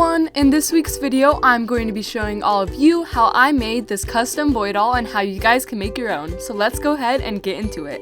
everyone! In this week's video, I'm going to be showing all of you how I made this custom boy doll and how you guys can make your own. So let's go ahead and get into it.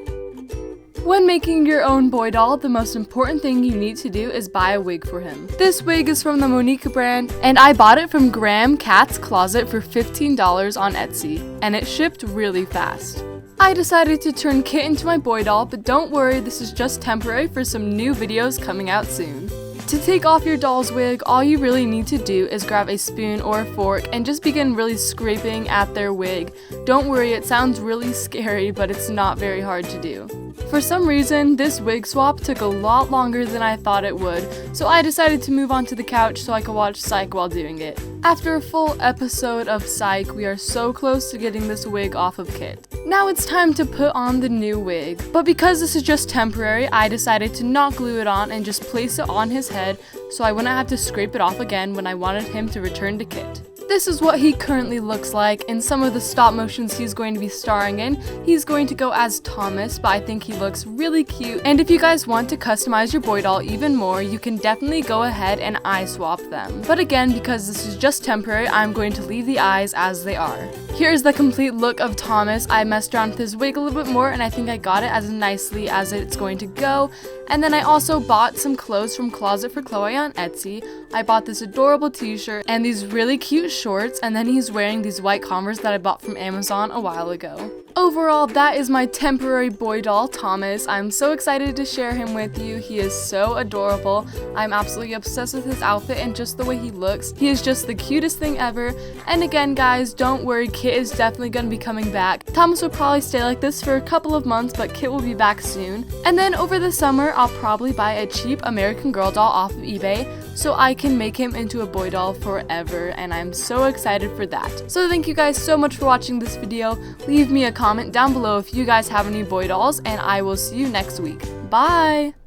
When making your own boy doll, the most important thing you need to do is buy a wig for him. This wig is from the Monique brand, and I bought it from Graham Cat's Closet for $15 on Etsy, and it shipped really fast. I decided to turn Kit into my boy doll, but don't worry, this is just temporary for some new videos coming out soon. To take off your doll's wig, all you really need to do is grab a spoon or a fork and just begin really scraping at their wig. Don't worry, it sounds really scary, but it's not very hard to do. For some reason, this wig swap took a lot longer than I thought it would, so I decided to move onto the couch so I could watch Psych while doing it. After a full episode of Psych, we are so close to getting this wig off of Kit. Now it's time to put on the new wig, but because this is just temporary, I decided to not glue it on and just place it on his head so I wouldn't have to scrape it off again when I wanted him to return to Kit. This is what he currently looks like. In some of the stop motions he's going to be starring in, he's going to go as Thomas, but I think he looks really cute. And if you guys want to customize your boy doll even more, you can definitely go ahead and eye swap them. But again, because this is just temporary, I'm going to leave the eyes as they are. Here's the complete look of Thomas. I messed around with his wig a little bit more and I think I got it as nicely as it's going to go. And then I also bought some clothes from Closet for Chloe on Etsy. I bought this adorable t-shirt and these really cute shorts, and then he's wearing these white Converse that I bought from Amazon a while ago. Overall, that is my temporary boy doll, Thomas. I'm so excited to share him with you. He is so adorable. I'm absolutely obsessed with his outfit and just the way he looks. He is just the cutest thing ever. And again, guys, don't worry, Kit is definitely going to be coming back. Thomas will probably stay like this for a couple of months, but Kit will be back soon. And then over the summer, I'll probably buy a cheap American Girl doll off of eBay so I can make him into a boy doll forever, and I'm so excited for that. So thank you guys so much for watching this video. Leave me a comment down below if you guys have any boy dolls, and I will see you next week. Bye!